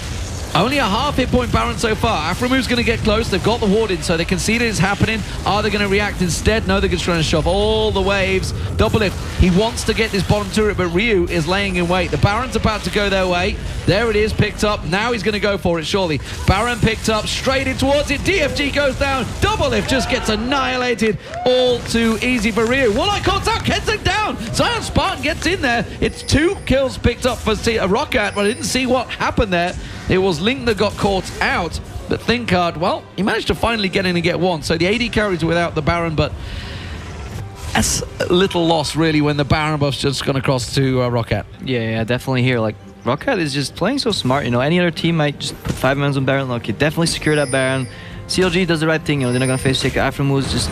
only a half hit point Baron so far. Afremu's going to get close. They've got the ward in, so they can see that it's happening. Are they going to react instead? No, they're just trying to shove all the waves. Doublelift, he wants to get this bottom turret, but Ryu is laying in wait. The Baron's about to go their way. There it is, picked up. Now he's going to go for it, surely. Baron picked up, straight in towards it. DFG goes down. Doublelift just gets annihilated. All too easy for Ryu. Warlock calls out, gets it down. Zion Spartan gets in there. It's 2 kills picked up for ROCCAT, but I didn't see what happened there. It was Link that got caught out, but Thinkard, well, he managed to finally get in and get one. So the AD carries without the Baron, but that's a little loss, really, when the Baron buff's just gone across to ROCCAT. Yeah, definitely here. Like, ROCCAT is just playing so smart. You know, any other team might just put 5 mans on Baron. Look, you definitely secure that Baron. CLG does the right thing, you know, they're not gonna face check after moves, just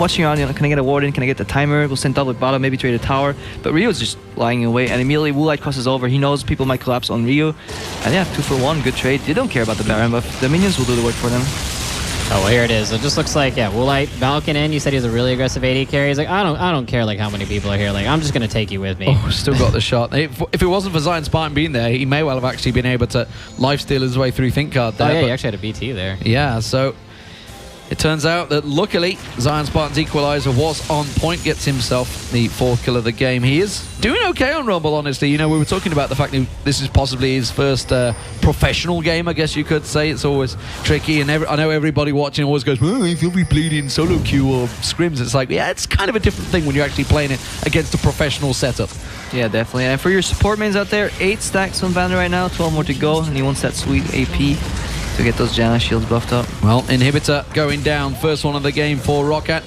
watching around, you know, can I get a ward in, can I get the timer, we'll send double bottom, maybe trade a tower, but Rio's just lying away, and immediately Woolite crosses over, he knows people might collapse on Rio, and yeah, 2 for 1, good trade, they don't care about the Baron buff, the minions will do the work for them. Oh, well, here it is. It just looks like, yeah, Woolite, Valken in, you said he's a really aggressive AD carry. He's like, I don't care like how many people are here. Like, I'm just going to take you with me. Oh, still got the shot. If it wasn't for Zion Spartan being there, he may well have actually been able to lifesteal his way through ThinkCard there. Oh, yeah, he actually had a BT there. Yeah, so it turns out that luckily Zion Spartan's equalizer was on point, gets himself the 4th kill of the game. He is doing okay on Rumble, honestly. You know, we were talking about the fact that this is possibly his first professional game, I guess you could say. It's always tricky, and I know everybody watching always goes, well, if you'll be playing in solo queue or scrims, it's like, yeah, it's kind of a different thing when you're actually playing it against a professional setup. Yeah, definitely. And for your support mains out there, 8 stacks on Banner right now, 12 more to go, and he wants that sweet AP to get those Janna shields buffed up. Well, Inhibitor going down, first one of the game for ROCCAT.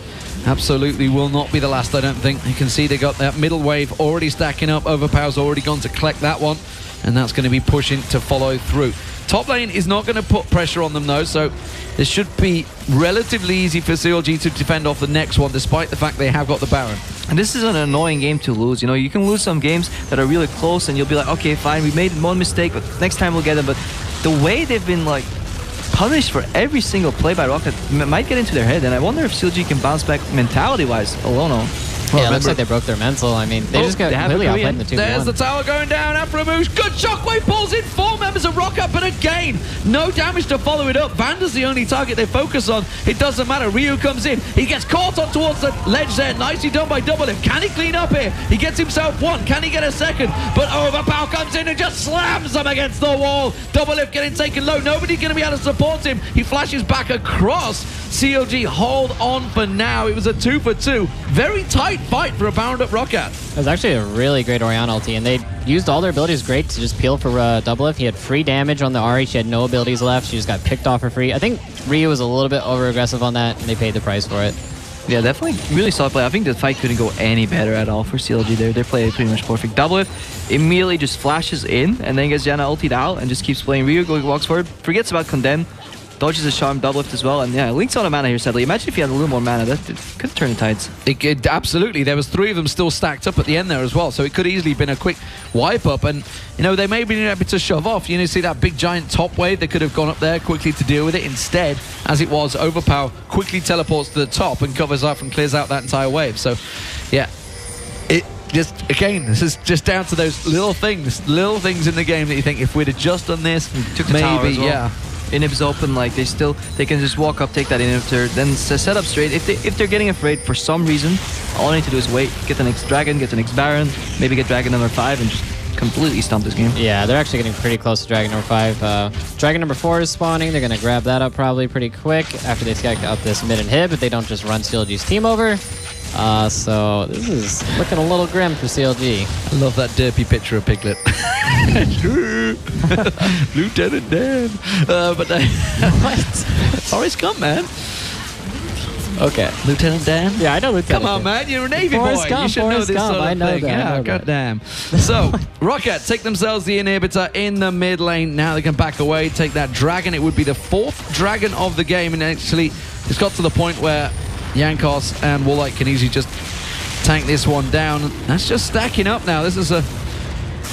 Absolutely will not be the last, I don't think. You can see they got that middle wave already stacking up. Overpower's already gone to collect that one, and that's going to be pushing to follow through. Top lane is not going to put pressure on them though, so this should be relatively easy for CLG to defend off the next one, despite the fact they have got the Baron. And this is an annoying game to lose. You know, you can lose some games that are really close, and you'll be like, okay, fine, we made one mistake, but next time we'll get them. But the way they've been like punished for every single play by ROCCAT might get into their head, and I wonder if CLG can bounce back mentality-wise. Olono. Well, yeah, it looks like they broke their mental. I mean, they just got completely outplayed in the 2v1. There's the tower going down. Afromoose, good shockwave pulls in 4 members of ROCCAT, but again, no damage to follow it up. Vander's the only target they focus on. It doesn't matter. Ryu comes in. He gets caught on towards the ledge there. Nicely done by Doublelift. Can he clean up here? He gets himself 1. Can he get a 2nd? But Overpower comes in and just slams them against the wall. Doublelift getting taken low. Nobody going to be able to support him. He flashes back across. CLG hold on for now. It was a 2 for 2. Very tight fight for a bound up ROCCAT. It was actually a really great Orianna ulti, and they used all their abilities great to just peel for Doublelift. He had free damage on the Ahri. She had no abilities left. She just got picked off for free. I think Ryu was a little bit over-aggressive on that, and they paid the price for it. Yeah, definitely really solid play. I think the fight couldn't go any better at all for CLG there. They played pretty much perfect. Doublelift immediately just flashes in, and then gets Janna ultied out, and just keeps playing. Ryu walks forward, forgets about Condemn, dodges a charm Doublelift as well, and yeah, Link's on a mana here sadly. Imagine if he had a little more mana, that could turn the tides. It absolutely. There was 3 of them still stacked up at the end there as well, so it could easily been a quick wipe up, and you know, they may be able to shove off. You know, see that big giant top wave, they could have gone up there quickly to deal with it. Instead, as it was, Overpower quickly teleports to the top and covers up and clears out that entire wave. So yeah, it just, again, this is just down to those little things in the game that you think, if we'd have just done this, took the maybe tower as well. Yeah. Inhib's open, like they can just walk up, take that inhibitor, then set up straight. If they're getting afraid for some reason, all I need to do is wait, get the next dragon, get the next Baron, maybe get dragon number 5, and just completely stomp this game. Yeah, they're actually getting pretty close to dragon number 5. Dragon number 4 is spawning. They're gonna grab that up probably pretty quick after they stack up this mid inhib, if they don't just run CLG's team over. So this is looking a little grim for CLG. I love that derpy picture of Piglet. Lieutenant Dan. But What? Forrest Gump, man. Okay. Lieutenant Dan? Yeah, I know Lieutenant Come on, Dan. man. You're a Navy Forrest boy. Gump, You should Forrest know this Gump. sort of I know thing. that, I Yeah, know that. goddamn. So, ROCCAT take themselves the inhibitor in the mid lane. Now they can back away, take that dragon. It would be the 4th dragon of the game, and actually it's got to the point where Jankos and Woolite can easily just tank this one down. That's just stacking up now. This is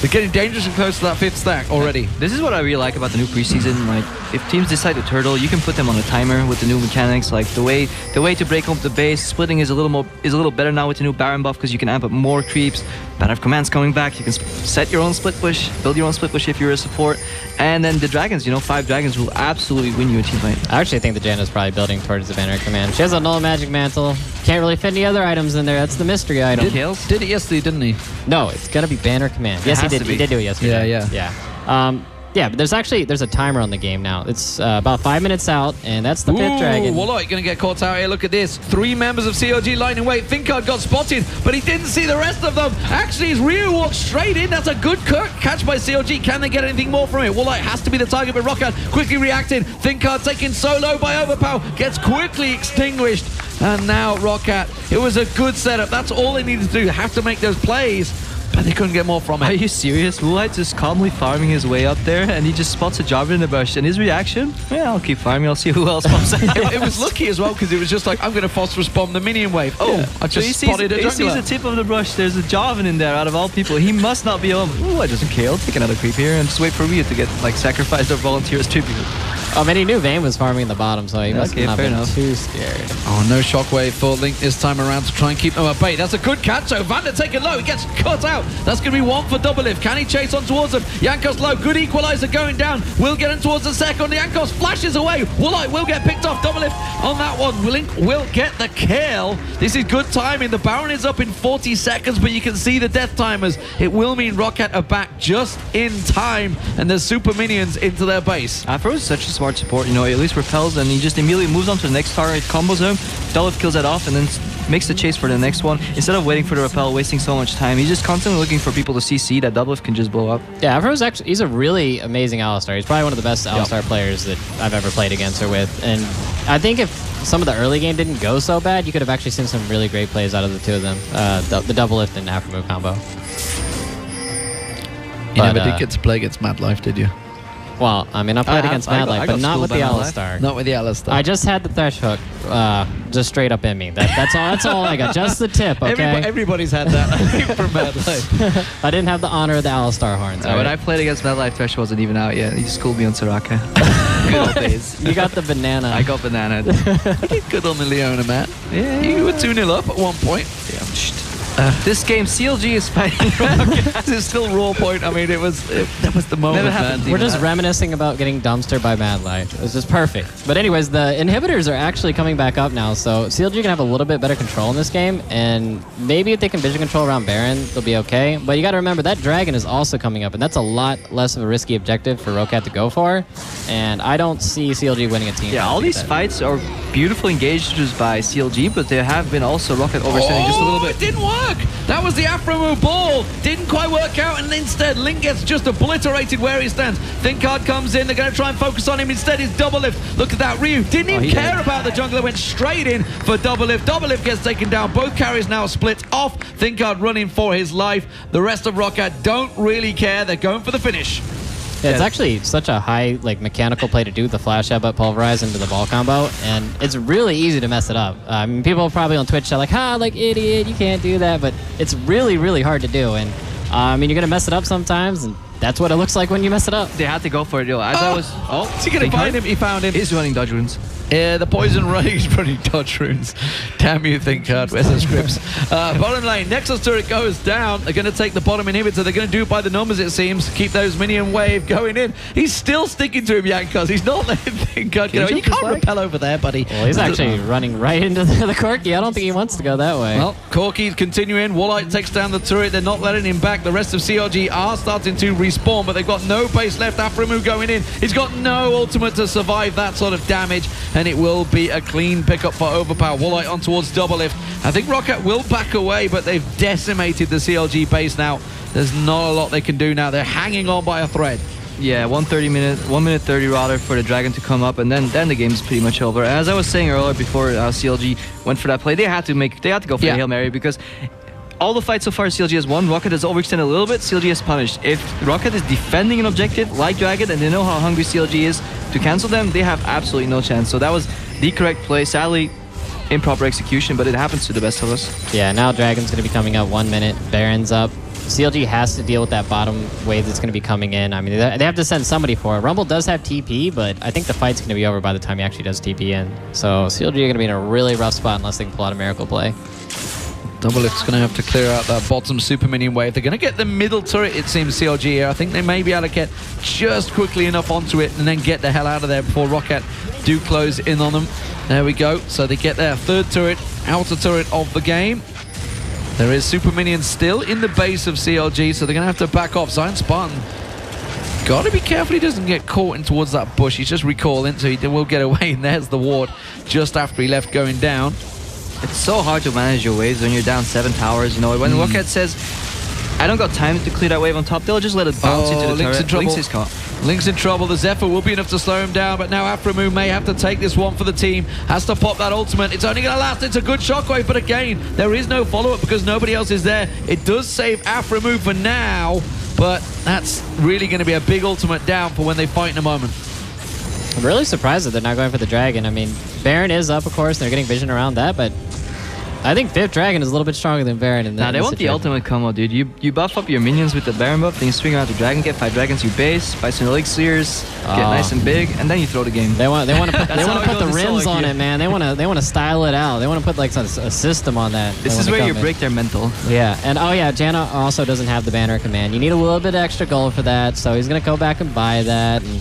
they're getting dangerously close to that 5th stack already. This is what I really like about the new preseason. Like, if teams decide to turtle, you can put them on a timer with the new mechanics. Like the way to break up the base, splitting is a little better now with the new Baron buff, because you can amp up more creeps. Banner of Command's coming back. You can set your own split push, build your own split push if you're a support, and then the dragons. You know, 5 dragons will absolutely win you a team fight. I actually think the Janna's probably building towards the Banner of Command. She has a null magic mantle. Can't really fit any other items in there. That's the mystery item. Did it yesterday, didn't he? No, it's gonna be Banner Command. Yes, he did. He did do it yesterday. Yeah. Yeah, but there's a timer on the game now. It's about 5 minutes out, and that's the 5th dragon. Woolite gonna get caught out here. Look at this. 3 members of CLG lying in wait. ThinkCard got spotted, but he didn't see the rest of them. Actually, his Ryu walked straight in. That's a good catch by CLG. Can they get anything more from it? Woolite has to be the target, but ROCCAT quickly reacting. ThinkCard taken solo by Overpower. Gets quickly extinguished. And now ROCCAT. It was a good setup. That's all they needed to do. They have to make those plays. but they couldn't get more from it. Are you serious? Wuhite just calmly farming his way up there, and he just spots a Jarvan in the bush. And his reaction? Yeah, I'll keep farming. I'll see who else pops out. It was lucky as well, because it was just like, I'm going to phosphorus bomb the minion wave. Oh, yeah. I just spotted a jungler. He sees the tip of the brush. There's a Jarvan in there, out of all people. He must not be home. Wuhite doesn't care. I'll take another creep here and just wait for Ryu to get like sacrificed or volunteer as tribute. Oh, man, he knew Vayne was farming the bottom, so he must not have been too scared. Oh, no shockwave for Link this time around to try and keep them at bay. That's a good catch, so Vander taking low. He gets cut out. That's going to be one for Doublelift. Can he chase on towards him? Jankos low. Good equalizer going down. Will get him towards the second. Jankos flashes away. Woolite will get picked off. Doublelift on that one. Link will get the kill. This is good timing. The Baron is up in 40 seconds, but you can see the death timers. It will mean ROCCAT are back just in time, and there's super minions into their base. Afro is such a smart support, you know, at least repels and he just immediately moves on to the next target, combos him, Doublelift kills that off and then makes the chase for the next one. Instead of waiting for the repel, wasting so much time, he's just constantly looking for people to CC that Doublelift can just blow up. Yeah, Afro's actually, he's a really amazing Alistar. He's probably one of the best Alistar players that I've ever played against or with. And I think if some of the early game didn't go so bad, you could have actually seen some really great plays out of the two of them. The Doublelift and Afro move combo. You never did get to play against Mad Life, did you? Well, I mean, I played against Mad Life, but not with the Alistar. Not with the Alistar. I just had the Thresh hook just straight up in me. That's all I got. Just the tip, okay? Everybody's had that from Mad Life. I didn't have the honor of the Alistar horns. When I played against Mad Life, Thresh wasn't even out yet. He just schooled me on Soraka. Good old days. You got the banana. I got banana. You did good on the Leona, man. Yeah. You were 2-0 up at one point. Yeah. This game, CLG is fighting. This is still raw point. I mean, that was the moment, man. We're just reminiscing about getting dumpstered by Mad Life. It was just perfect. But anyways, the inhibitors are actually coming back up now, so CLG can have a little bit better control in this game, and maybe if they can vision control around Baron, they'll be okay. But you got to remember, that Dragon is also coming up, and that's a lot less of a risky objective for ROCCAT to go for, and I don't see CLG winning a team. Yeah, all these fights are beautiful engagements by CLG, but there have been also ROCCAT overselling just a little bit. It didn't work! That was the Afro move ball. Didn't quite work out, and instead Link gets just obliterated where he stands. Thinkard comes in. They're going to try and focus on him. Instead, it's Doublelift. Look at that. Ryu didn't even care about the jungler. Went straight in for Doublelift. Doublelift gets taken down. Both carries now split off. Thinkard running for his life. The rest of ROCCAT don't really care. They're going for the finish. Yeah, it's actually such a high mechanical play to do the flash headbutt pulverize into the ball combo, and it's really easy to mess it up. I mean, people probably on Twitch are like, idiot, you can't do that, but it's really, really hard to do, and I mean, you're gonna mess it up sometimes, and that's what it looks like when you mess it up. They had to go for it, yo. Is he gonna find him? He found him. He's running dodge runes. Yeah, the poison rage running dodge runes. Damn you, Thinkard. Where's the scripts? Bottom lane, Nexus turret goes down. They're going to take the bottom inhibitor. They're going to do it by the numbers, it seems. Keep those minion wave going in. He's still sticking to him, Jankos. He's not letting Thinkard go. You can't repel over there, buddy. Well, he's actually running right into the Corki. I don't think he wants to go that way. Well, Corki's continuing. Woolite takes down the turret. They're not letting him back. The rest of CLG are starting to respawn, but they've got no base left. Aframu going in. He's got no ultimate to survive that sort of damage, and it will be a clean pickup for Overpower. Woolite on towards Doublelift. I think ROCCAT will back away, but they've decimated the CLG base now. There's not a lot they can do now. They're hanging on by a thread. Yeah, 1 minute 30 rather for the Dragon to come up, and then the game's pretty much over. As I was saying earlier, before CLG went for that play, they had to go for the Hail Mary, because all the fights so far CLG has won. ROCCAT has overextended a little bit. CLG has punished. If ROCCAT is defending an objective like Dragon, and they know how hungry CLG is to cancel them, they have absolutely no chance. So that was the correct play. Sadly, improper execution, but it happens to the best of us. Yeah, now Dragon's going to be coming up 1 minute. Baron's up. CLG has to deal with that bottom wave that's going to be coming in. I mean, they have to send somebody for it. Rumble does have TP, but I think the fight's going to be over by the time he actually does TP in. So CLG are going to be in a really rough spot unless they can pull out a miracle play. Doublelift's going to have to clear out that bottom super minion wave. They're going to get the middle turret, it seems, CLG here. I think they may be able to get just quickly enough onto it and then get the hell out of there before ROCCAT do close in on them. There we go. So they get their third turret, outer turret of the game. There is super minions still in the base of CLG, so they're going to have to back off. Zion Spartan, got to be careful he doesn't get caught in towards that bush. He's just recalling, so he will get away. And there's the ward just after he left going down. It's so hard to manage your waves when you're down 7 towers. You know, when ROCCAT says I don't got time to clear that wave on top. They'll just let it bounce into the Link's turret. in trouble. Link's is caught. Link's in trouble. The Zephyr will be enough to slow him down, but now Aframu may have to take this one for the team. Has to pop that ultimate. It's only going to last. It's a good shockwave, but again, there is no follow-up because nobody else is there. It does save Aframu for now, but that's really going to be a big ultimate down for when they fight in a moment. I'm really surprised that they're not going for the dragon. I mean, Baron is up, of course. They're getting vision around that, but I think 5th Dragon is a little bit stronger than Baron in that. Nah, they want the ultimate combo, dude. You buff up your minions with the Baron buff, then you swing around the Dragon, get 5 dragons, you base, buy some elixirs, get nice and big, and then you throw the game. They want to put the rims on it, man. They want to style it out. They want to put like a system on that. This is where you break their mental. Yeah, and oh yeah, Janna also doesn't have the banner command. You need a little bit extra gold for that, so he's gonna go back and buy that. And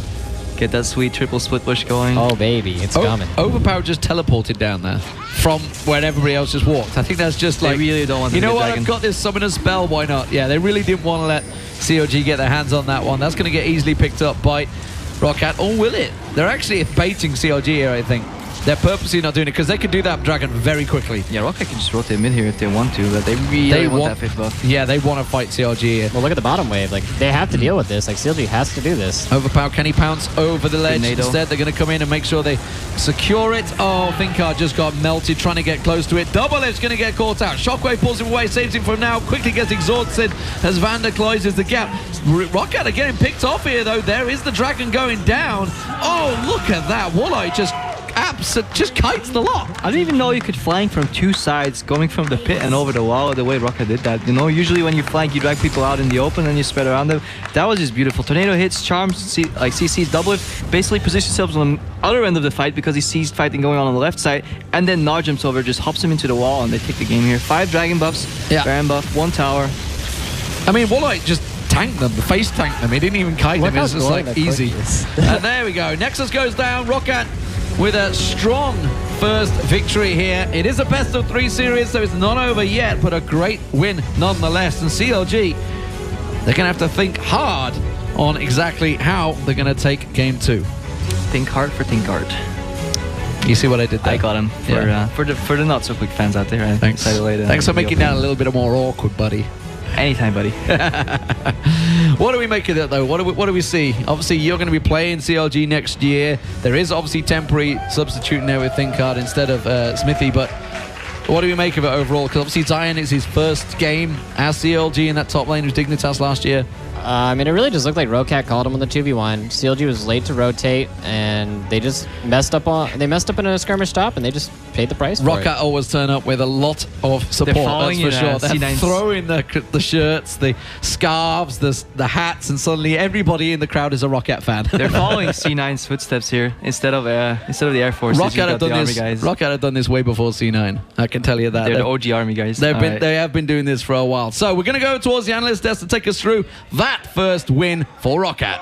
get that sweet triple split push going. Oh baby, it's coming. Overpower just teleported down there from where everybody else just walked. I think that's just like, they really don't want to. You know what? I've got this summoner spell. Why not? Yeah, they really didn't want to let CLG get their hands on that one. That's going to get easily picked up by ROCCAT. Or will it? They're actually baiting CLG here, I think. They're purposely not doing it because they can do that dragon very quickly. Yeah, ROCCAT can just rotate mid here if they want to, but they really want that 5th buff. Yeah, they want to fight CLG here. Well, look at the bottom wave. Like, they have to deal with this. Like, CLG has to do this. Overpower, can he pounce over the ledge? Tornado. Instead, they're going to come in and make sure they secure it. Oh, Thinkard just got melted trying to get close to it. Double Lift's going to get caught out. Shockwave pulls him away, saves him from now. Quickly gets exhausted as Vander closes the gap. ROCCAT are getting picked off here, though. There is the dragon going down. Oh, look at that. Walleye just kites the lot. I didn't even know you could flank from 2 sides, going from the pit and over the wall the way ROCCAT did that. You know, usually when you flank, you drag people out in the open and you spread around them. That was just beautiful. Tornado hits, charms, CC's double lift, basically positions himself on the other end of the fight because he sees fighting going on the left side, and then Gnar jumps over, just hops him into the wall, and they take the game here. 5 dragon buffs, Baron buff, 1 tower. I mean, Walleye just tanked them, the face tanked them. He didn't even kite them. It was just like easy. And there we go. Nexus goes down. ROCCAT with a strong first victory here. It is a best of 3 series, so it's not over yet, but a great win nonetheless. And CLG, they're going to have to think hard on exactly how they're going to take game 2. Think hard for Thinkard. You see what I did there? I got him for the not so quick fans out there. Thanks. Thanks for making that a little bit more awkward, buddy. Anytime, buddy. What do we make of that, though? What do we see? Obviously, you're going to be playing CLG next year. There is obviously temporary substituting there with Thinkard instead of Smithy, but what do we make of it overall? Because obviously Zion is his first game as CLG in that top lane with Dignitas last year. I mean, it really just looked like ROCCAT called him on the 2v1. CLG was late to rotate, and they just messed up in a skirmish stop, and they just paid the price for it. ROCCAT always turn up with a lot of support, that's for sure. They're throwing the shirts, the scarves, the hats, and suddenly everybody in the crowd is a ROCCAT fan. They're following C9's footsteps here instead of the Air Force. ROCCAT have done this way before C9. I can tell you that. They're the OG Army guys. They have been doing this for a while. So we're going to go towards the analyst desk to take us through that first win for ROCCAT.